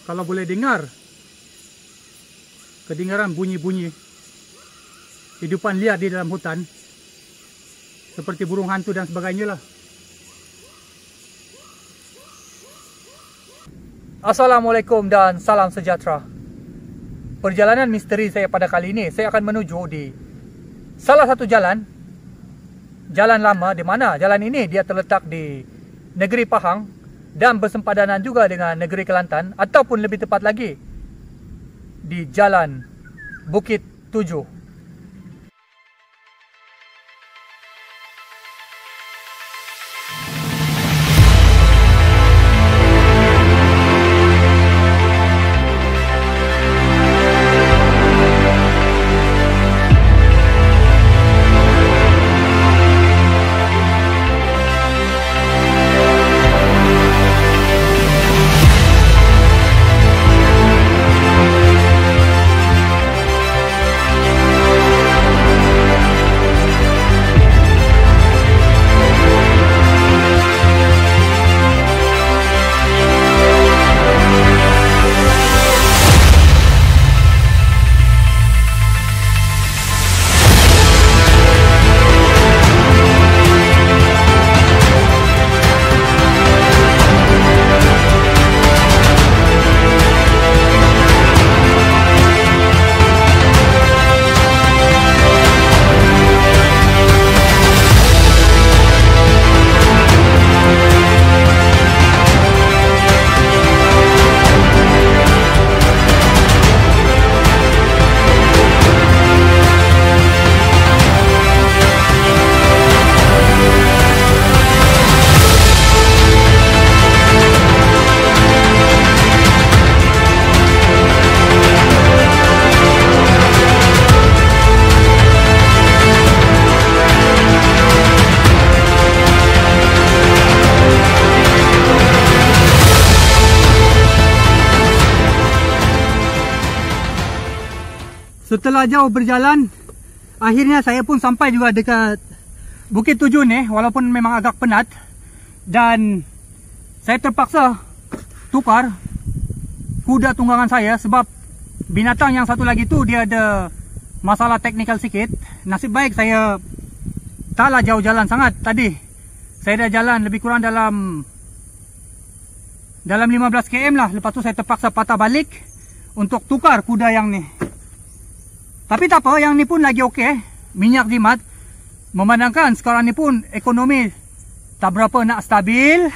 kalau boleh dengar kedengaran bunyi-bunyi kehidupan liar di dalam hutan seperti burung hantu dan sebagainya lah. Assalamualaikum dan salam sejahtera. Perjalanan misteri saya pada kali ini, saya akan menuju di salah satu jalan lama, di mana jalan ini dia terletak di negeri Pahang dan bersempadanan juga dengan negeri Kelantan, ataupun lebih tepat lagi di Jalan Bukit Tujuh. Setelah jauh berjalan, akhirnya saya pun sampai juga dekat Bukit Tujuh nih, walaupun memang agak penat. Dan saya terpaksa tukar kuda tunggangan saya sebab binatang yang satu lagi tu dia ada masalah teknikal sikit. Nasib baik saya taklah jauh jalan sangat tadi. Saya dah jalan lebih kurang dalam 15 km lah. Lepas tu saya terpaksa patah balik untuk tukar kuda yang ni. Tapi tak apa, yang ni pun lagi okey. Minyak jimat. Memandangkan sekarang ni pun ekonomi tak berapa nak stabil.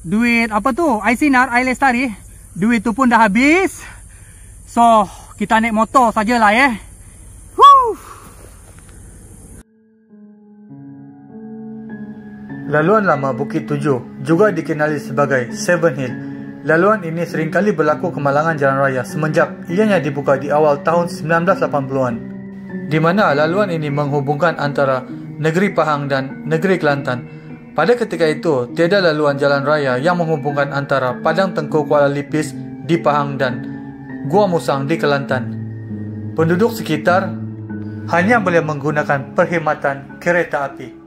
Duit apa tu? Aisinar, Air Lestari. Duit tu pun dah habis. So, kita naik motor sajalah . Laluan lama Bukit Tujuh juga dikenali sebagai Seven Hill. Laluan ini seringkali berlaku kemalangan jalan raya semenjak ianya dibuka di awal tahun 1980-an, di mana laluan ini menghubungkan antara negeri Pahang dan negeri Kelantan. Pada ketika itu, tiada laluan jalan raya yang menghubungkan antara Padang Tengku Kuala Lipis di Pahang dan Gua Musang di Kelantan. Penduduk sekitar hanya boleh menggunakan perkhidmatan kereta api.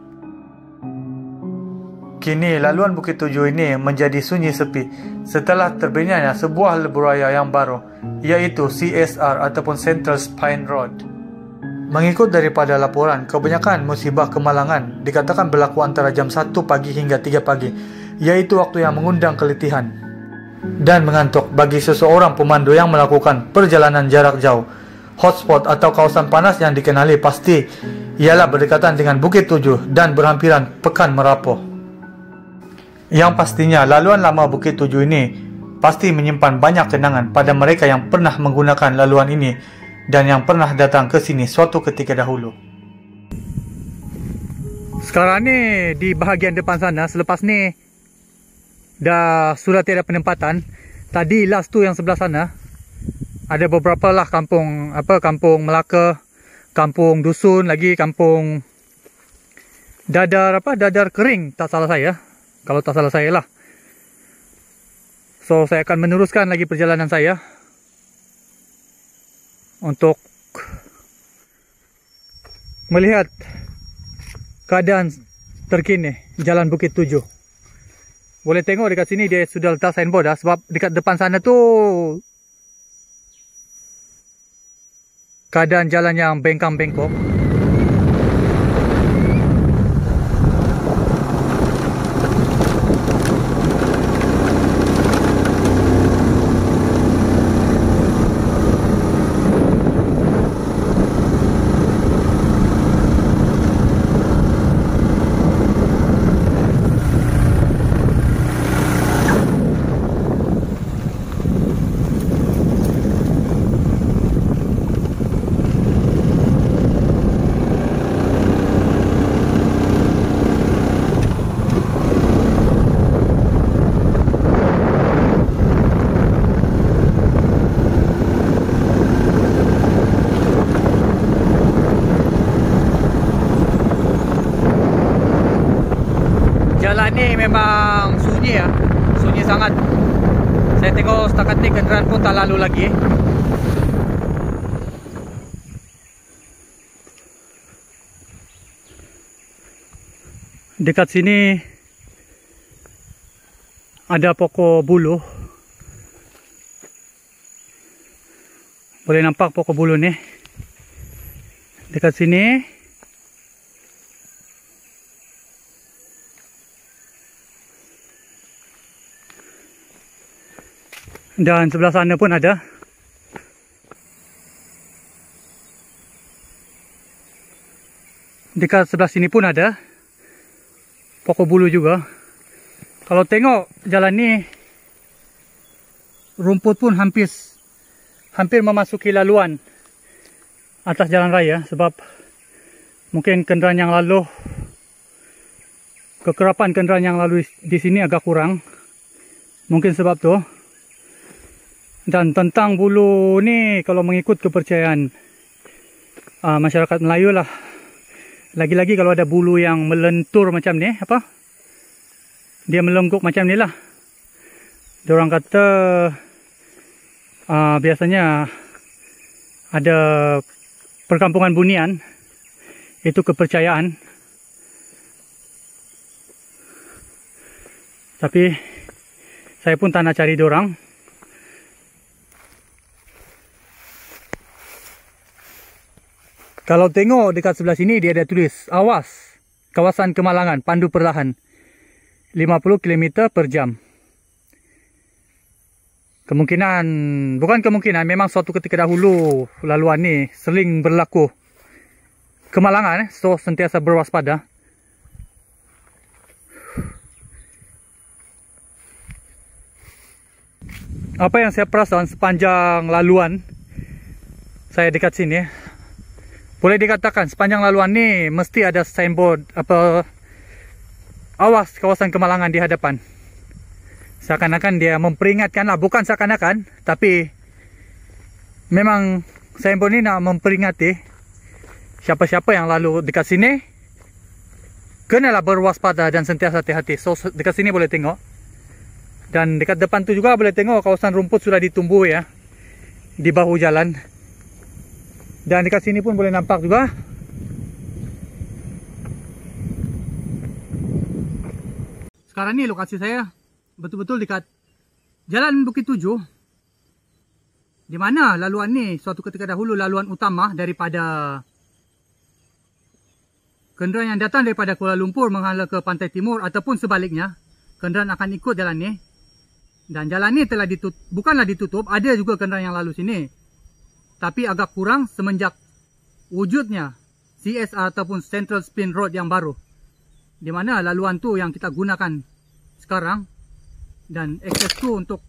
Kini laluan Bukit Tujuh ini menjadi sunyi sepi setelah terbinanya sebuah lebuh-raya yang baru, iaitu CSR ataupun Central Spine Road. Mengikut daripada laporan, kebanyakan musibah kemalangan dikatakan berlaku antara jam 1 pagi hingga 3 pagi, iaitu waktu yang mengundang keletihan dan mengantuk bagi seseorang pemandu yang melakukan perjalanan jarak jauh. Hotspot atau kawasan panas yang dikenali pasti ialah berdekatan dengan Bukit Tujuh dan berhampiran Pekan Merapoh. Yang pastinya, laluan lama Bukit Tujuh ini pasti menyimpan banyak kenangan pada mereka yang pernah menggunakan laluan ini dan yang pernah datang ke sini suatu ketika dahulu. Sekarang ni di bahagian depan sana, selepas ni dah sudah tiada penempatan. Tadi last tu yang sebelah sana ada beberapa lah kampung Melaka, kampung dusun, lagi kampung dadar kering tak salah saya. Kalau tak salah saya lah. So saya akan meneruskan lagi perjalanan saya untuk melihat keadaan terkini Jalan Bukit Tujuh. Boleh tengok dekat sini dia sudah letak signboard dah. Sebab dekat depan sana tu keadaan jalan yang bengkang-bengkok. Jalan ni memang sunyi ya, sunyi sangat. Saya tengok setakat ni kenderaan pun tak lalu lagi. Dekat sini ada pokok buluh. Boleh nampak pokok buluh ni. Dekat sini dan sebelah sana pun ada. Dekat sebelah sini pun ada pokok buluh juga. Kalau tengok jalan ni, rumput pun hampir memasuki laluan atas jalan raya. Sebab mungkin kenderaan yang lalu, kekerapan kenderaan yang lalu di sini agak kurang. Mungkin sebab tu. Dan tentang buluh ni, kalau mengikut kepercayaan masyarakat Melayu lah, lagi-lagi kalau ada buluh yang melentur macam ni, apa? Dia melengguk macam ni lah. Diorang kata biasanya ada perkampungan bunian. Itu kepercayaan. Tapi saya pun tak nak cari diorang. Kalau tengok dekat sebelah sini, dia ada tulis, awas, kawasan kemalangan, pandu perlahan, 50 km per jam. Kemungkinan, bukan kemungkinan, memang suatu ketika dahulu laluan ni sering berlaku kemalangan, so sentiasa berwaspada. Apa yang saya perasan sepanjang laluan saya dekat sini, boleh dikatakan sepanjang laluan ni mesti ada signboard apa, awas kawasan kemalangan di hadapan. Seakan-akan dia memperingatkan lah, bukan seakan-akan, tapi memang signboard ni nak memperingati siapa-siapa yang lalu dekat sini kenalah berwaspada dan sentiasa hati-hati. So dekat sini boleh tengok. Dan dekat depan tu juga boleh tengok kawasan rumput sudah ditumbuh ya di bahu jalan. Dan dekat sini pun boleh nampak juga. Sekarang ni lokasi saya betul-betul dekat Jalan Bukit Tujuh, di mana laluan ni suatu ketika dahulu laluan utama daripada kenderaan yang datang daripada Kuala Lumpur menghala ke pantai timur ataupun sebaliknya. Kenderaan akan ikut jalan ni. Dan jalan ni telah bukanlah ditutup, ada juga kenderaan yang lalu sini. Tapi agak kurang semenjak wujudnya CSR ataupun Central Spin Road yang baru. Di mana laluan tu yang kita gunakan sekarang. Dan akses tu untuk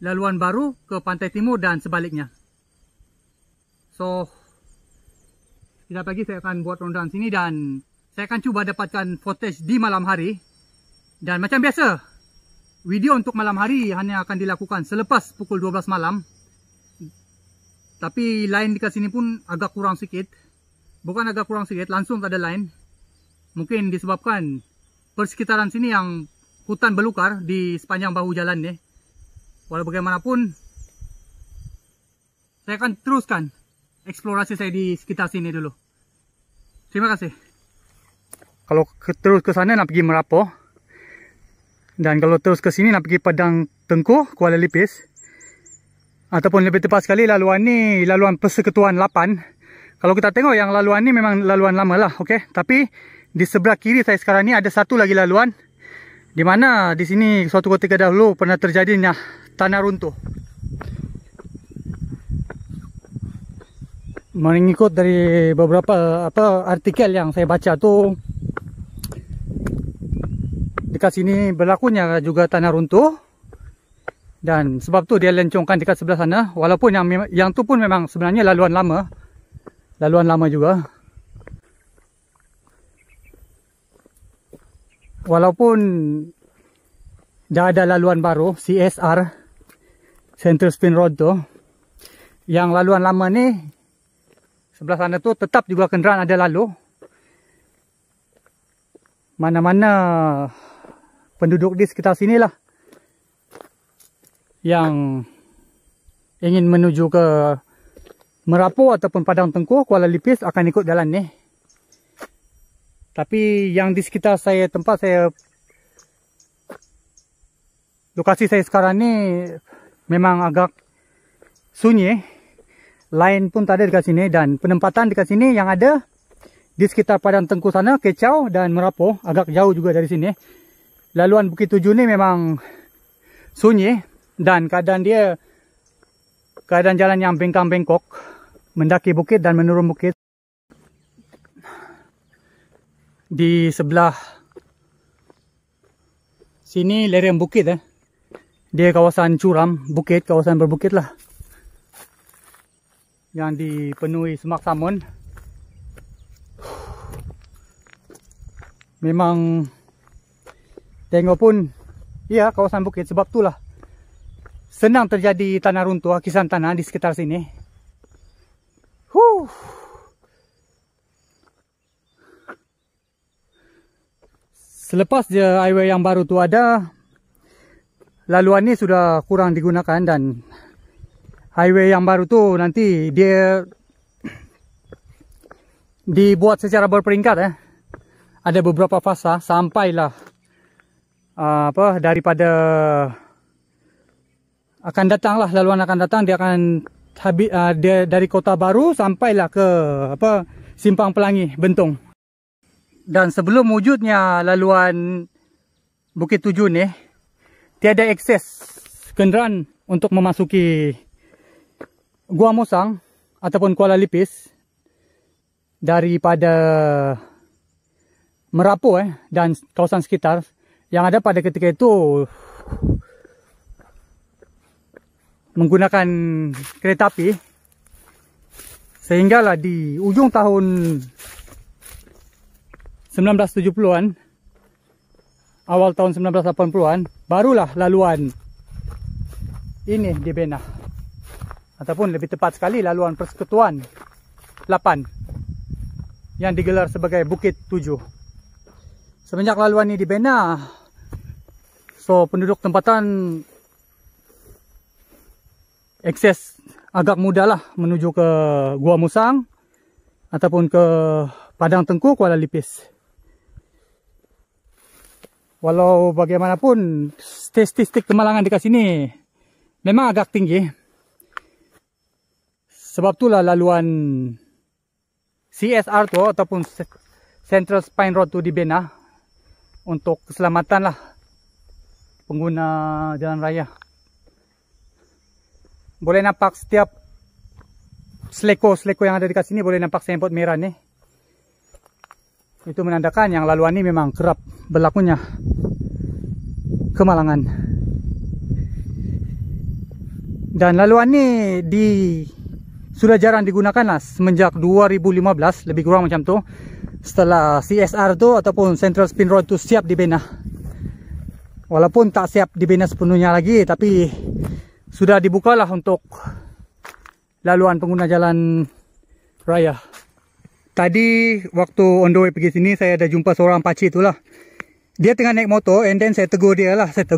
laluan baru ke pantai timur dan sebaliknya. So, sekejap lagi saya akan buat rondaan sini dan saya akan cuba dapatkan footage di malam hari. Dan macam biasa, video untuk malam hari hanya akan dilakukan selepas pukul 12 malam. Tapi line dekat sini pun agak kurang sikit. Bukan agak kurang sikit, langsung tak ada line. Mungkin disebabkan persekitaran sini yang hutan belukar di sepanjang bahu jalan ni. Walau bagaimanapun, saya akan teruskan eksplorasi saya di sekitar sini dulu. Terima kasih. Kalau terus ke sana nak pergi Merapoh, Dan kalau terus ke sini nak pergi Padang Tengkuh, Kuala Lipis, ataupun lebih tepat sekali laluan ni laluan Persekutuan 8. Kalau kita tengok yang laluan ni memang laluan lama lah, okey. Tapi di sebelah kiri saya sekarang ni ada satu lagi laluan, di mana di sini suatu ketika dahulu pernah terjadinya tanah runtuh. Mengikut dari beberapa artikel yang saya baca tu, dekat sini berlakunya juga tanah runtuh, dan sebab tu dia lencongkan dekat sebelah sana. Walaupun yang tu pun memang sebenarnya laluan lama juga. Walaupun dah ada laluan baru CSR, Central Spin Road tu, yang laluan lama ni sebelah sana tu tetap juga kenderaan ada lalu. Mana-mana penduduk di sekitar sini lah yang ingin menuju ke Merapu ataupun Padang Tengkuh, Kuala Lipis akan ikut jalan ni. Tapi yang di sekitar saya, lokasi saya sekarang ni memang agak sunyi. Lain pun tak ada dekat sini, dan penempatan dekat sini yang ada di sekitar Padang Tengkuh sana, Kecau dan Merapu, agak jauh juga dari sini. Laluan Bukit Tujuh ni memang sunyi, dan keadaan jalan yang bengkang-bengkok, mendaki bukit dan menurun bukit. Di sebelah sini lereng bukit, dia kawasan curam, bukit, kawasan berbukit lah, yang dipenuhi semak samun. Memang tengok pun, ya, kawasan bukit. Sebab itulah senang terjadi tanah runtuh, hakisan tanah di sekitar sini. Selepas je highway yang baru tu ada, laluan ni sudah kurang digunakan, dan highway yang baru tu nanti dia dibuat secara berperingkat. Ada beberapa fasa sampailah daripada akan datang lah, laluan akan datang, dia akan habis dia dari Kota Baru sampailah ke Simpang Pelangi, Bentong. Dan sebelum wujudnya laluan Bukit Tujuh ni, tiada akses kenderaan untuk memasuki Gua Musang ataupun Kuala Lipis daripada Merapu dan kawasan sekitar. Yang ada pada ketika itu menggunakan kereta api, sehinggalah di ujung tahun 1970-an, awal tahun 1980-an, barulah laluan ini dibina. Ataupun lebih tepat sekali laluan Persekutuan 8 yang digelar sebagai Bukit Tujuh. Semenjak laluan ini dibina, so penduduk tempatan akses agak mudah lah menuju ke Gua Musang ataupun ke Padang Tengkuh, Kuala Lipis. Walau bagaimanapun statistik kemalangan dekat sini memang agak tinggi. Sebab itulah laluan CSR tu ataupun Central Spine Road tu dibina untuk keselamatan lah pengguna jalan raya. Boleh nampak setiap seleko yang ada dekat sini, boleh nampak signboard merah ni. Itu menandakan yang laluan ni memang kerap berlakunya kemalangan. Dan laluan ni sudah jarang digunakan lah semenjak 2015, lebih kurang macam tu. Setelah CSR tu ataupun Central Spin Road tu siap dibina. Walaupun tak siap dibina sepenuhnya lagi, tapi sudah dibukalah untuk laluan pengguna jalan raya. Tadi waktu on the way pergi sini, saya ada jumpa seorang pakcik tu lah. Dia tengah naik motor, and then saya tegur dia lah. Saya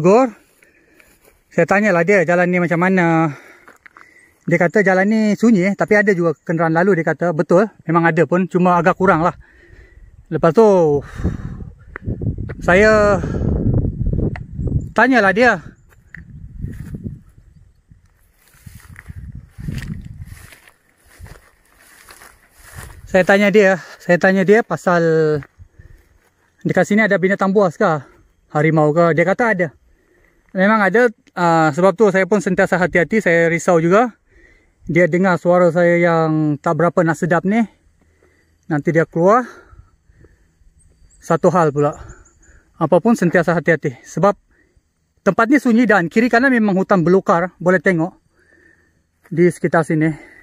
tanyalah dia jalan ni macam mana. Dia kata jalan ni sunyi, tapi ada juga kenderaan lalu. Dia kata betul, memang ada pun, cuma agak kurang lah. Lepas tu saya tanyalah dia. Saya tanya dia pasal dekat sini ada binatang buas ke? Harimau ke? Dia kata ada. Memang ada, sebab tu saya pun sentiasa hati-hati, saya risau juga. Dia dengar suara saya yang tak berapa nak sedap ni. Nanti dia keluar. Satu hal pula, apapun sentiasa hati-hati. Sebab tempat ni sunyi dan kiri kanan memang hutan belukar. Boleh tengok di sekitar sini.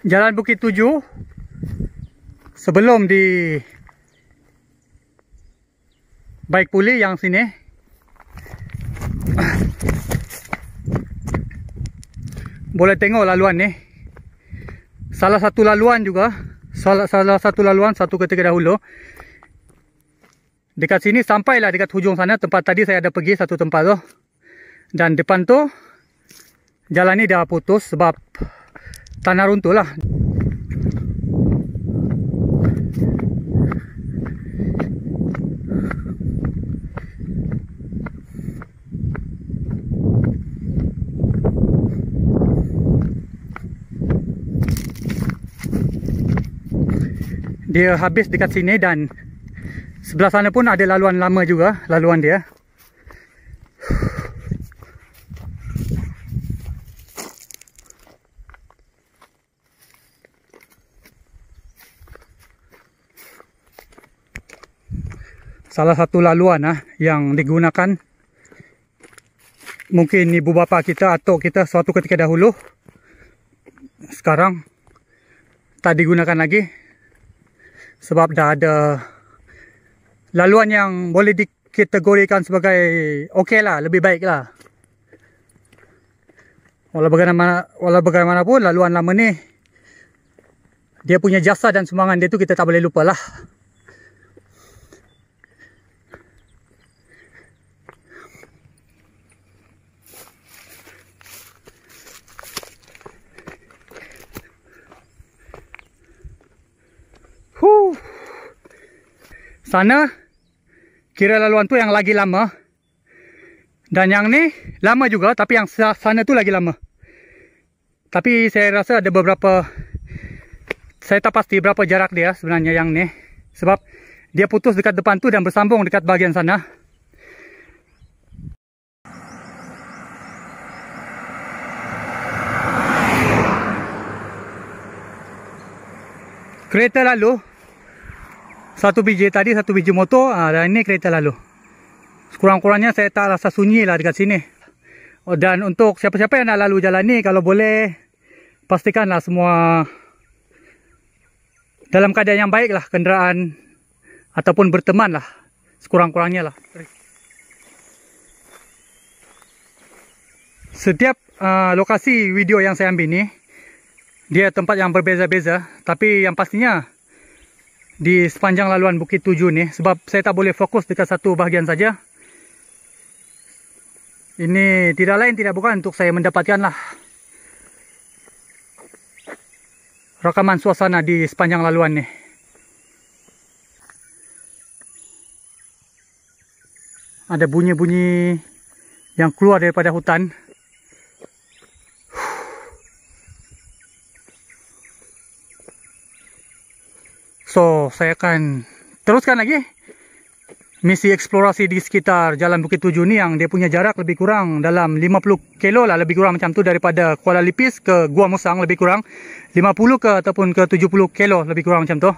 Jalan Bukit Tujuh sebelum di Baik Pulih yang sini. Boleh tengok laluan ni. Salah satu laluan juga. Salah satu laluan satu ketika dahulu. Dekat sini sampailah dekat hujung sana tempat tadi saya ada pergi satu tempat tu. Dan depan tu jalan ni dah putus sebab tanah runtuh lah. Dia habis dekat sini dan sebelah sana pun ada laluan lama juga, laluan dia. Salah satu laluan yang digunakan mungkin ibu bapa kita atau kita suatu ketika dahulu. Sekarang tak digunakan lagi sebab dah ada laluan yang boleh dikategorikan sebagai okey lah, lebih baik lah. Walau bagaimanapun laluan lama ni dia punya jasa dan sumbangan dia tu kita tak boleh lupa lah. Sana kira laluan tu yang lagi lama. Dan yang ni lama juga, tapi yang sana tu lagi lama. Tapi saya rasa ada beberapa, saya tak pasti berapa jarak dia sebenarnya yang ni. Sebab dia putus dekat depan tu dan bersambung dekat bahagian sana. Kereta lalu. Satu biji tadi, satu biji motor, dan ini kereta lalu. Sekurang-kurangnya saya tak rasa sunyi lah dekat sini. Dan untuk siapa-siapa yang nak lalu jalan ni, kalau boleh pastikanlah semua dalam keadaan yang baik lah, kenderaan ataupun berteman lah, sekurang-kurangnya lah. Setiap lokasi video yang saya ambil ni, dia tempat yang berbeza-beza, tapi yang pastinya di sepanjang laluan Bukit Tujuh ni, sebab saya tak boleh fokus dekat satu bahagian saja. Ini tidak lain tidak bukan untuk saya mendapatkanlah rakaman suasana di sepanjang laluan ni. Ada bunyi-bunyi yang keluar daripada hutan. So, saya akan teruskan lagi misi eksplorasi di sekitar Jalan Bukit Tujuh ni yang dia punya jarak lebih kurang dalam 50 kilo lah, lebih kurang macam tu, daripada Kuala Lipis ke Gua Musang, lebih kurang 50 ke ataupun ke 70 kilo, lebih kurang macam tu.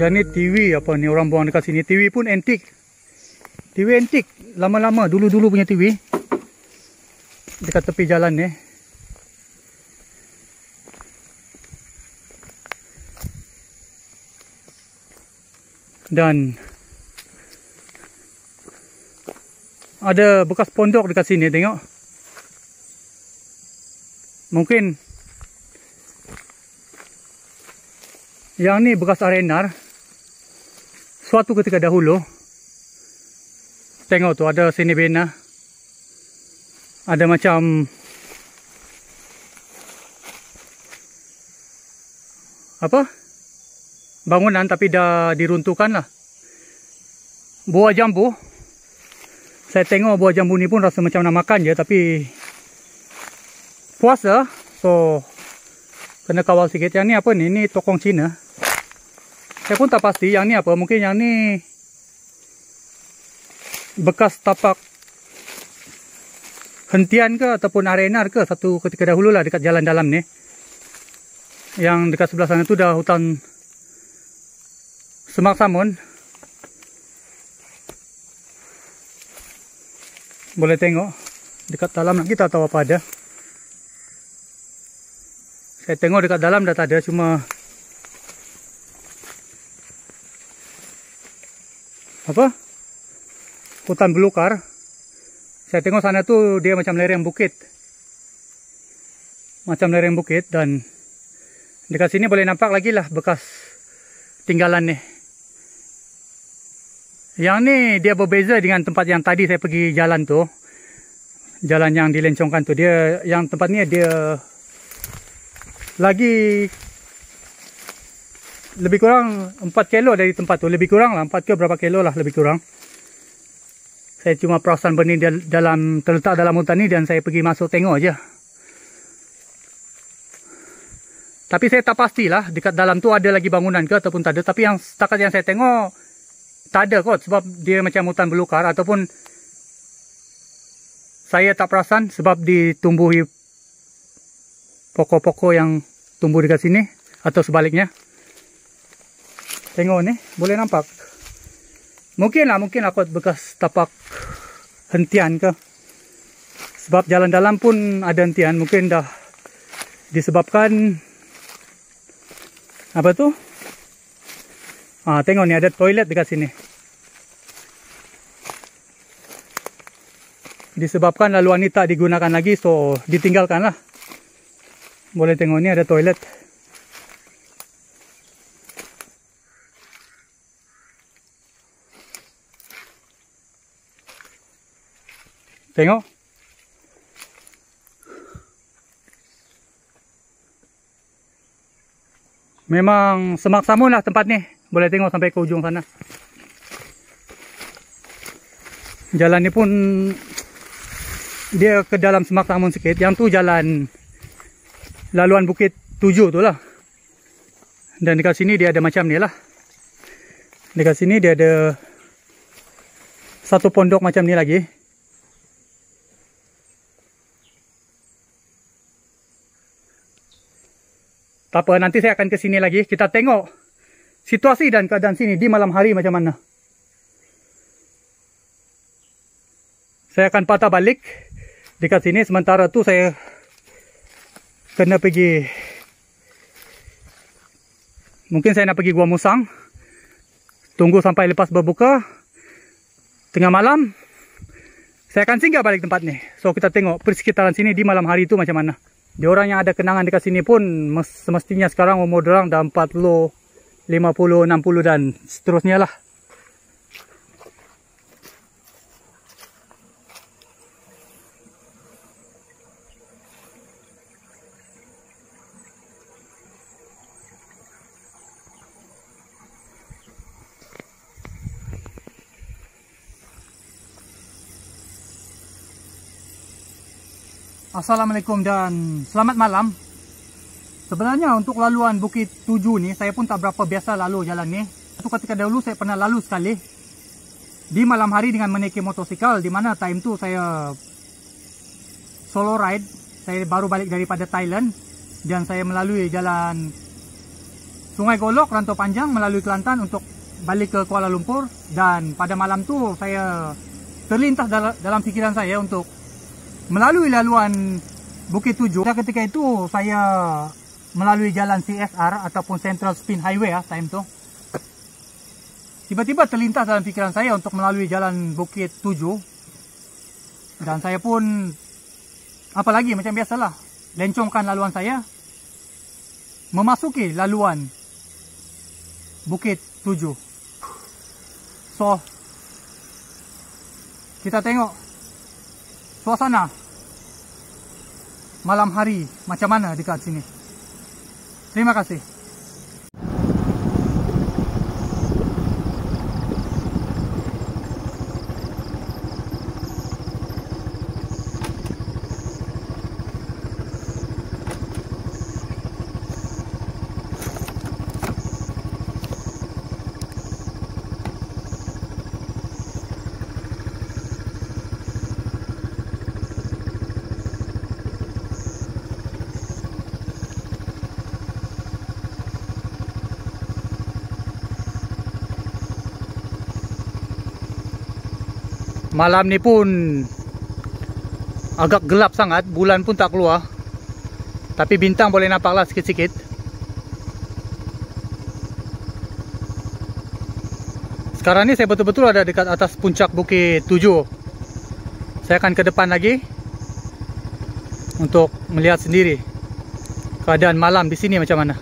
Yang ni TV apa ni orang buang dekat sini. TV pun antik. TV antik. Lama-lama dulu-dulu punya TV. Dekat tepi jalan ni. Dan ada bekas pondok dekat sini, tengok. Mungkin yang ni bekas arenar suatu ketika dahulu. Tengok tu, ada sini bena. Ada macam apa? Bangunan tapi dah diruntuhkan lah. Buah jambu. Saya tengok buah jambu ni pun rasa macam nak makan je, tapi puasa, so kena kawal sikit. Yang ni apa ni? Ni tokong Cina. Saya pun tak pasti yang ni apa. Mungkin yang ni bekas tapak hentian ke ataupun arenar ke satu ketika dahulu lah dekat jalan dalam ni. Yang dekat sebelah sana tu dah hutan semak samun. Boleh tengok dekat dalam lagi, kita tahu apa ada. Saya tengok dekat dalam dah tak ada, cuma apa? Hutan belukar. Saya tengok sana tu dia macam lereng bukit. Macam lereng bukit, dan dekat sini boleh nampak lagi lah bekas tinggalan ni. Yang ni dia berbeza dengan tempat yang tadi saya pergi jalan tu. Jalan yang dilencongkan tu. Dia yang tempat ni dia lagi lebih kurang 4 kilo dari tempat tu. Lebih kurang lah, 4 ke berapa kilo lah lebih kurang. Saya cuma perasan benih terletak dalam hutan ni dan saya pergi masuk tengok aja. Tapi saya tak pastilah dekat dalam tu ada lagi bangunan ke ataupun tak ada. Tapi yang setakat yang saya tengok tak ada kot, sebab dia macam hutan belukar, ataupun saya tak perasan sebab ditumbuhi pokok-pokok yang tumbuh dekat sini atau sebaliknya. Tengok ni, boleh nampak. Mungkin kot bekas tapak hentian ke. Sebab jalan dalam pun ada hentian, mungkin dah disebabkan apa tu? Tengok ni ada toilet dekat sini. Disebabkan laluan ni tak digunakan lagi, so ditinggalkan lah. Boleh tengok ni ada toilet. Tengok. Memang semak samun lah tempat ni. Boleh tengok sampai ke ujung sana. Jalan ni pun dia ke dalam semak samun sikit. Yang tu jalan laluan Bukit 7 tu lah. Dan dekat sini dia ada macam ni lah. Dekat sini dia ada satu pondok macam ni lagi. Tak apa, nanti saya akan ke sini lagi. Kita tengok situasi dan keadaan sini di malam hari macam mana. Saya akan patah balik dekat sini. Sementara tu saya kena pergi. Mungkin saya nak pergi Gua Musang. Tunggu sampai lepas berbuka. Tengah malam saya akan singgah balik tempat ni. So kita tengok persekitaran sini di malam hari tu macam mana. Diorang yang ada kenangan dekat sini pun semestinya sekarang umur diorang dah 40, 50, 60 dan seterusnya lah. Assalamualaikum dan selamat malam. Sebenarnya untuk laluan Bukit 7 ni saya pun tak berapa biasa lalu jalan ni. Satu ketika dahulu saya pernah lalu sekali di malam hari dengan menaiki motosikal, di mana time tu saya solo ride. Saya baru balik daripada Thailand dan saya melalui jalan Sungai Golok, Rantau Panjang melalui Kelantan untuk balik ke Kuala Lumpur. Dan pada malam tu saya terlintas dalam fikiran saya untuk melalui laluan Bukit 7. Ketika itu saya melalui jalan CSR ataupun Central Spin Highway time tu. tiba-tiba terlintas dalam pikiran saya untuk melalui jalan Bukit 7. Dan saya pun, apalagi macam biasalah, lencongkan laluan saya, memasuki laluan Bukit 7. So, kita tengok suasana malam hari macam mana dekat sini. Terima kasih. Malam ni pun agak gelap sangat, bulan pun tak keluar. Tapi bintang boleh nampak lah sikit-sikit. Sekarang ni saya betul-betul ada dekat atas puncak Bukit 7. Saya akan ke depan lagi untuk melihat sendiri keadaan malam di sini macam mana.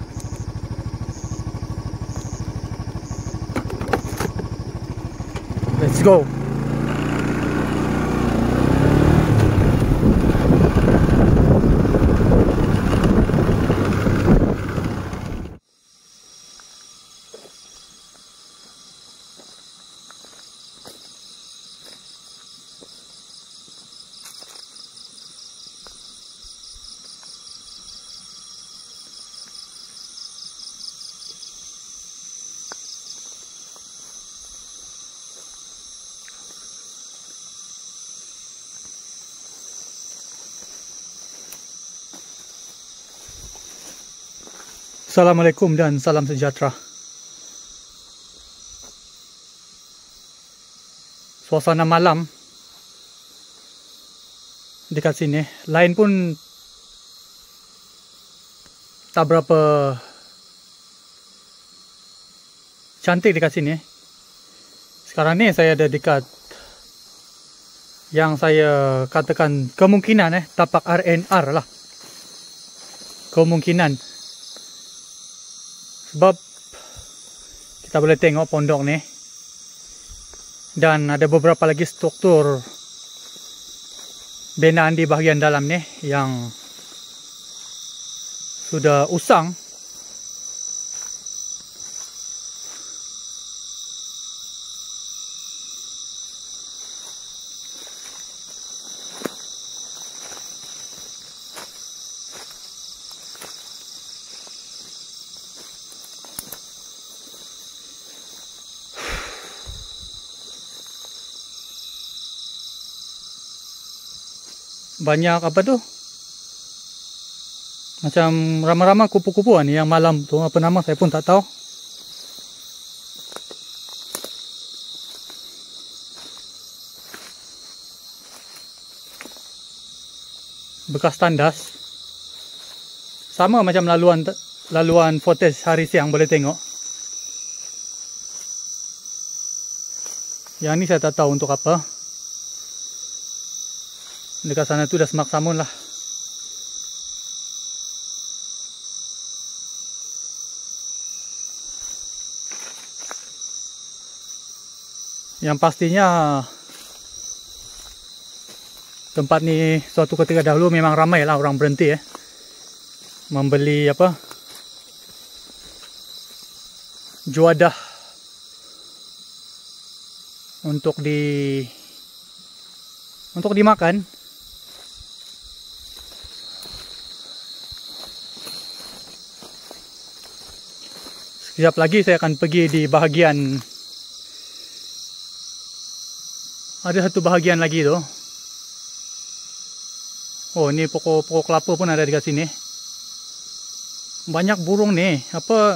Let's go. Assalamualaikum dan salam sejahtera. Suasana malam dekat sini, lain pun tak berapa cantik dekat sini. Sekarang ni saya ada dekat yang saya katakan kemungkinan tapak RNR lah. Kemungkinan. Sebab kita boleh tengok pondok ni. Dan ada beberapa lagi struktur binaan di bahagian dalam ni yang sudah usang. Banyak apa tu, macam ramai-ramai kupu-kupuan yang malam tu, apa nama saya pun tak tahu. Bekas tandas, sama macam laluan footage hari siang boleh tengok. Yang ni saya tak tahu untuk apa. Dekat sana tu dah semak samun lah. Yang pastinya tempat ni suatu ketika dahulu memang ramai lah orang berhenti membeli apa, juadah untuk dimakan. Sekejap lagi saya akan pergi di bahagian, ada satu bahagian lagi tu. Oh, ni pokok kelapa pun ada dekat sini. Banyak burung ni. Apa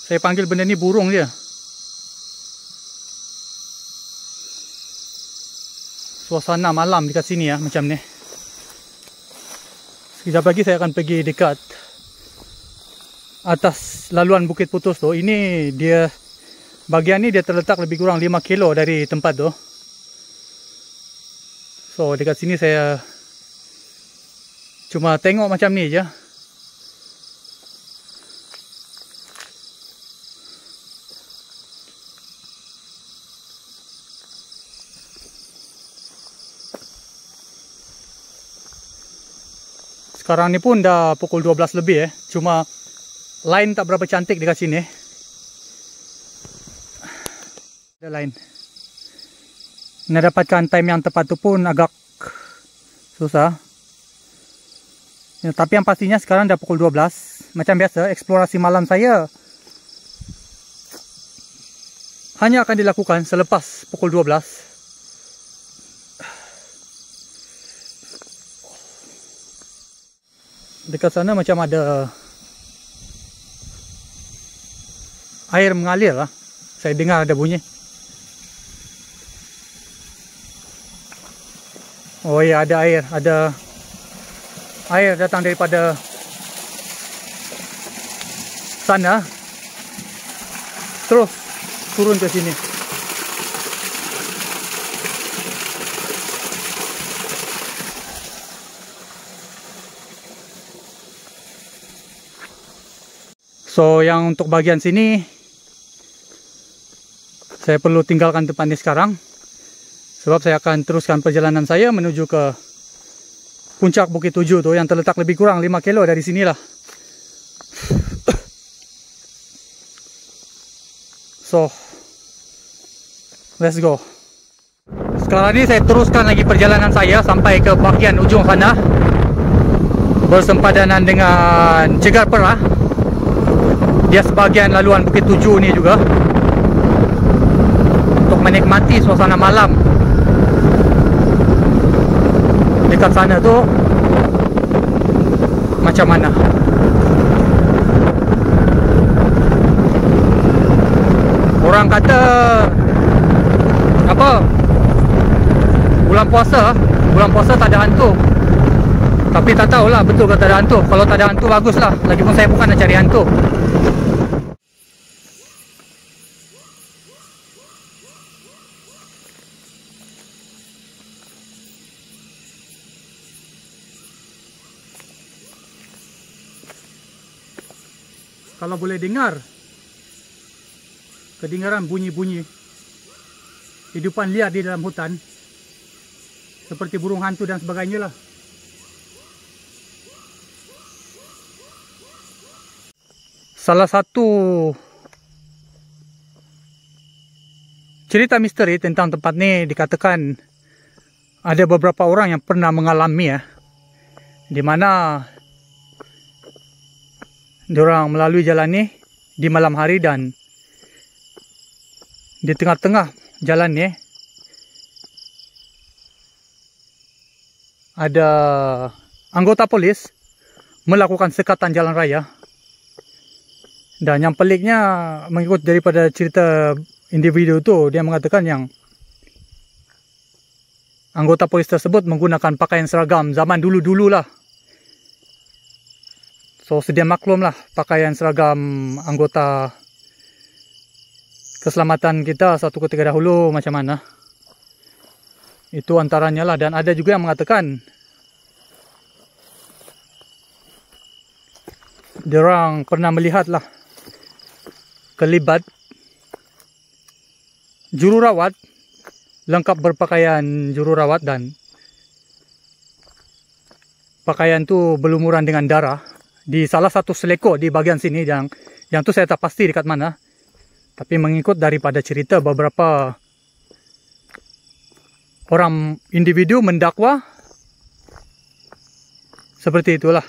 saya panggil benda ni burung dia. Suasana malam dekat sini ya, macam ni. Sekejap lagi saya akan pergi dekat atas laluan Bukit Putus tu. Ini dia bagian ni dia terletak lebih kurang 5 kilo dari tempat tu. So dekat sini saya cuma tengok macam ni je. Sekarang ni pun dah pukul 12 lebih Cuma line tak berapa cantik dekat sini. Ada line. Nak dapatkan time yang tepat tu pun agak susah. Ya, tapi yang pastinya sekarang dah pukul 12. Macam biasa, eksplorasi malam saya hanya akan dilakukan selepas pukul 12. Dekat sana macam ada air mengalir lah. Saya dengar ada bunyi. Oh ya, ada air. Ada air datang daripada sana. Terus turun ke sini. So yang untuk bagian sini saya perlu tinggalkan tempat ini sekarang, sebab saya akan teruskan perjalanan saya menuju ke puncak Bukit Tujuh tu yang terletak lebih kurang 5 kilo dari sinilah. So let's go. Sekarang ini saya teruskan lagi perjalanan saya sampai ke bagian ujung sana, bersempadanan dengan Cegar Perah. Dia sebahagian laluan Bukit Tujuh ni juga, untuk menikmati suasana malam dekat sana tu macam mana. Orang kata apa, bulan puasa tak ada hantu. Tapi tak tahulah betul ke tak ada hantu. Kalau tak ada hantu baguslah. Lagipun saya bukan nak cari hantu. Kalau boleh dengar, kedengaran bunyi-bunyi hidupan liar di dalam hutan, seperti burung hantu dan sebagainya lah. Salah satu cerita misteri tentang tempat ni, dikatakan ada beberapa orang yang pernah mengalami di mana diorang melalui jalan ni di malam hari, dan di tengah-tengah jalan ni ada anggota polis melakukan sekatan jalan raya. Dan yang peliknya, mengikut daripada cerita individu tu, dia mengatakan yang anggota polis tersebut menggunakan pakaian seragam zaman dulu-dulu lah. So sedia maklum lah pakaian seragam anggota keselamatan kita satu ketika dahulu macam mana. Itu antaranya lah. Dan ada juga yang mengatakan diorang pernah melihat lah kelibat jururawat lengkap berpakaian jururawat, dan pakaian tu berlumuran dengan darah di salah satu seleko di bagian sini. Yang tu saya tak pasti dekat mana, tapi mengikut daripada cerita beberapa orang individu mendakwa seperti itulah.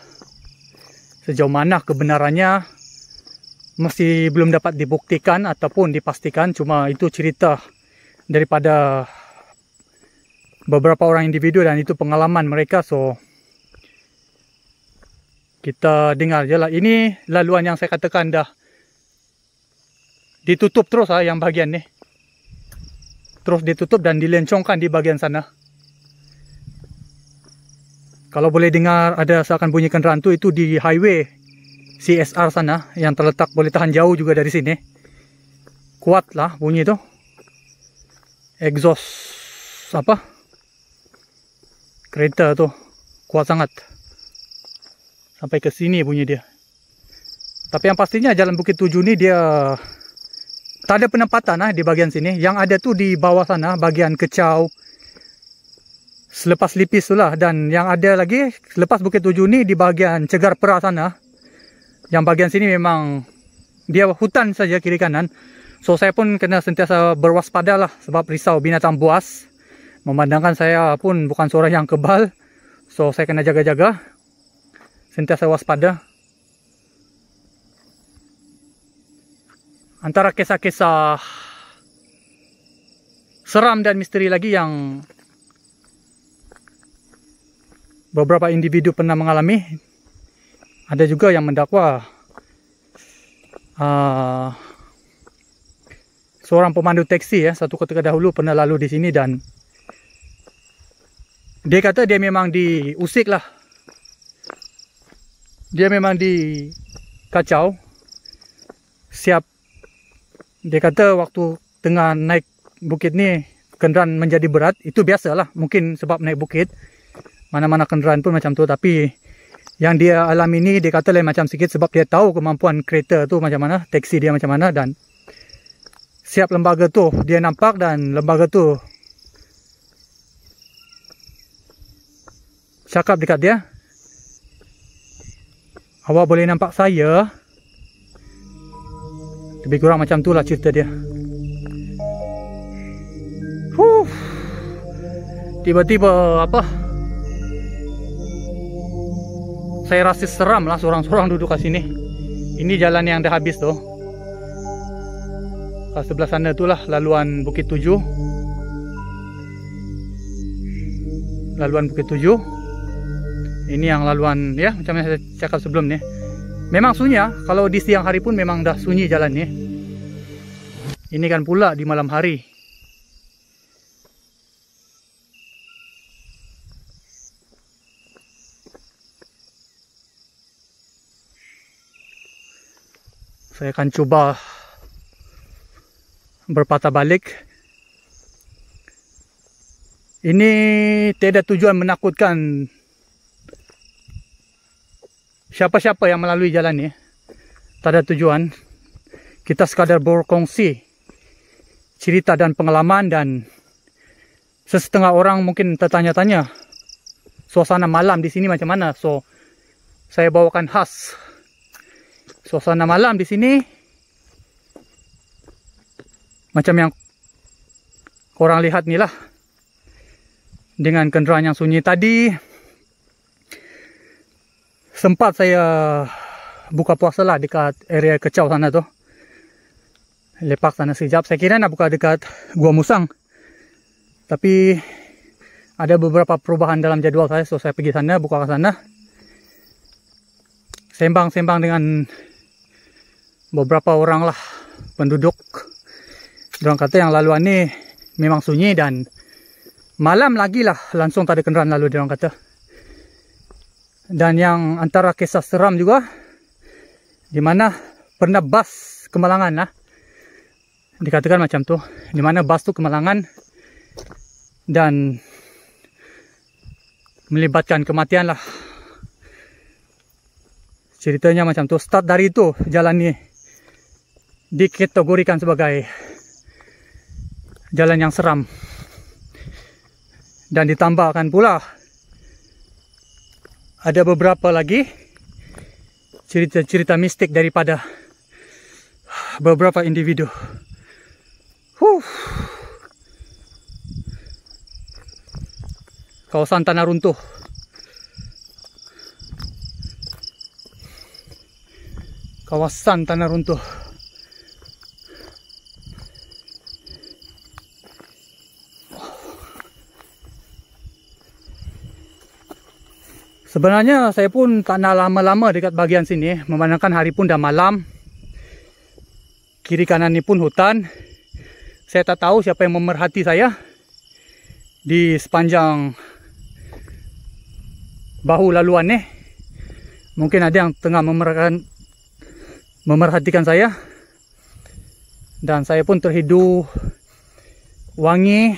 Sejauh mana kebenarannya masih belum dapat dibuktikan ataupun dipastikan. Cuma itu cerita daripada beberapa orang individu dan itu pengalaman mereka. So kita dengar je lah. Ini laluan yang saya katakan dah ditutup terus yang bahagian ni. Terus ditutup dan dilencongkan di bahagian sana. Kalau boleh dengar ada seakan bunyi kenderaan tu, itu di highway CSR sana yang terletak boleh tahan jauh juga dari sini. kuat lah bunyi tu. Exhaust apa? Kereta tu kuat sangat. Sampai ke sini bunyi dia. Tapi yang pastinya jalan Bukit Tujuh ni dia tak ada penempatan di bahagian sini. Yang ada tu di bawah sana, bahagian Kecau, selepas Lipis tu lah. Dan yang ada lagi selepas Bukit Tujuh ni di bahagian Cegar Pera sana. Yang bahagian sini memang dia hutan saja kiri kanan. So saya pun kena sentiasa berwaspada lah sebab risau binatang buas. Memandangkan saya pun bukan seorang yang kebal. So saya kena jaga-jaga, sentiasa waspada. Antara kisah-kisah seram dan misteri lagi yang beberapa individu pernah mengalami. Ada juga yang mendakwa seorang pemandu teksi satu ketika dahulu pernah lalu di sini dan dia kata dia memang diusik lah. Dia memang dikacau. Siap. Dia kata waktu tengah naik bukit ni kenderaan menjadi berat. Itu biasalah. Mungkin sebab naik bukit. Mana-mana kenderaan pun macam tu. Tapi yang dia alami ni dia kata lain macam sikit. Sebab dia tahu kemampuan kereta tu macam mana. Teksi dia macam mana. Dan siap lembaga tu dia nampak. Dan lembaga tu cakap dekat dia, awak boleh nampak saya. Lebih kurang macam tu lah cerita dia. Tiba-tiba apa, saya rasa seram lah seorang-seorang duduk kat sini. Ini jalan yang dah habis tu. Kat sebelah sana tu lah laluan Bukit Tujuh. Laluan Bukit Tujuh. Ini yang laluan ya, macam yang saya cakap sebelum ni. Memang sunyi ya. Kalau di siang hari pun memang dah sunyi jalan ni. Ini kan pula di malam hari. Saya akan cuba berpatah balik. Ini tiada tujuan menakutkan siapa-siapa yang melalui jalan ni. Tak ada tujuan. Kita sekadar berkongsi cerita dan pengalaman. Dan sesetengah orang mungkin tertanya-tanya suasana malam di sini macam mana. So saya bawakan khas suasana malam di sini macam yang korang lihat ni lah. Dengan kenderaan yang sunyi tadi. Sempat saya buka puasa lah dekat area Kecau sana tu. Lepak sana sekejap. Saya kira nak buka dekat Gua Musang. Tapi ada beberapa perubahan dalam jadual saya. So saya pergi sana, buka ke sana. Sembang-sembang dengan beberapa orang lah penduduk. Diorang kata yang laluan ni memang sunyi dan malam lagi lah langsung tak ada kenderaan lalu, diorang kata. Dan yang antara kisah seram juga, di mana pernah bas kemalangan lah. Dikatakan macam tu. Di mana bas tu kemalangan dan melibatkan kematian lah. Ceritanya macam tu. Start dari itu jalan ni dikategorikan sebagai jalan yang seram. Dan ditambahkan pula ada beberapa lagi cerita-cerita mistik daripada beberapa individu. Kawasan tanah runtuh. Kawasan tanah runtuh. Sebenarnya saya pun tak nak lama-lama dekat bahagian sini. Memandangkan hari pun dah malam. Kiri kanan ni pun hutan. Saya tak tahu siapa yang memerhati saya di sepanjang bahu laluan ni. Mungkin ada yang tengah memerhatikan saya. Dan saya pun terhidu wangi.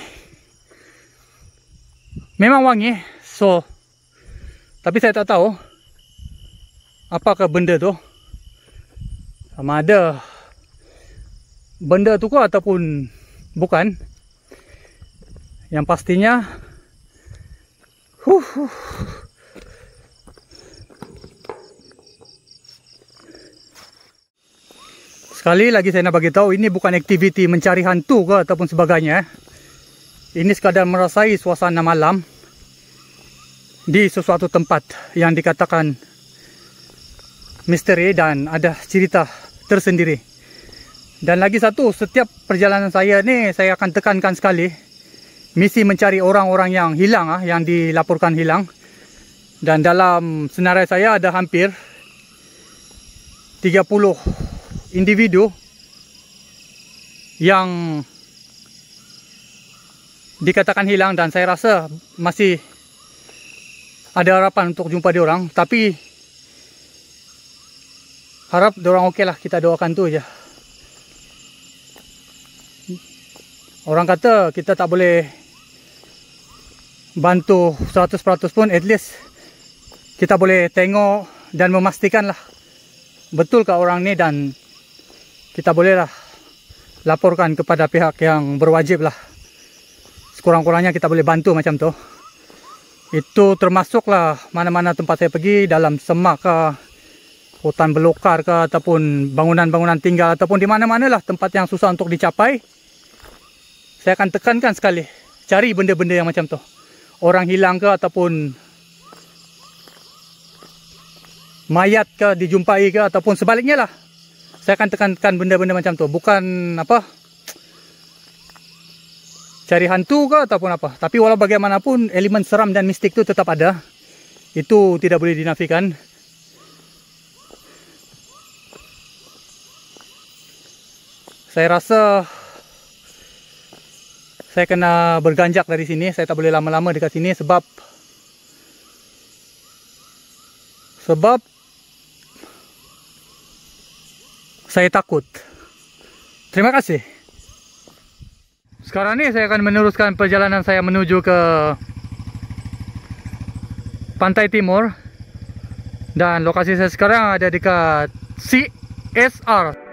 Memang wangi. So, tapi saya tak tahu apakah benda tu, sama ada benda tu kah ataupun bukan. Yang pastinya sekali lagi saya nak bagi tahu, ini bukan aktiviti mencari hantu ke ataupun sebagainya. Ini sekadar merasai suasana malam di sesuatu tempat yang dikatakan misteri dan ada cerita tersendiri. Dan lagi satu, setiap perjalanan saya ni saya akan tekankan sekali, misi mencari orang-orang yang hilang, yang dilaporkan hilang. Dan dalam senarai saya ada hampir 30 individu yang dikatakan hilang, dan saya rasa masih ada harapan untuk jumpa diorang. Tapi harap diorang okey lah, kita doakan tu je. Orang kata kita tak boleh bantu 100% pun, at least kita boleh tengok dan memastikan lah betul ke orang ni, dan kita boleh lah laporkan kepada pihak yang berwajib lah. Sekurang-kurangnya kita boleh bantu macam tu. Itu termasuklah mana-mana tempat saya pergi, dalam semak ke, hutan belukar ke, ataupun bangunan-bangunan tinggal, ataupun di mana-mana lah tempat yang susah untuk dicapai. Saya akan tekankan sekali, cari benda-benda yang macam tu. Orang hilang ke, ataupun mayat ke dijumpai ke, ataupun sebaliknya lah. Saya akan tekankan benda-benda macam tu. Bukan apa, cari hantu ke ataupun apa. Tapi walau bagaimanapun, elemen seram dan mistik tu tetap ada. Itu tidak boleh dinafikan. Saya rasa saya kena berganjak dari sini. Saya tak boleh lama-lama dekat sini sebab saya takut. Terima kasih. Sekarang ni saya akan meneruskan perjalanan saya menuju ke Pantai Timur. Dan lokasi saya sekarang ada dekat CSR.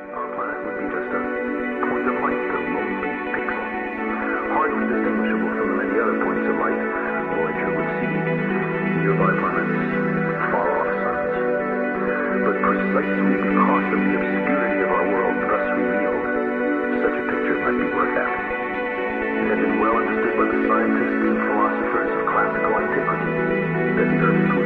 Well understood by the scientists and philosophers of classical antiquity that the Earth is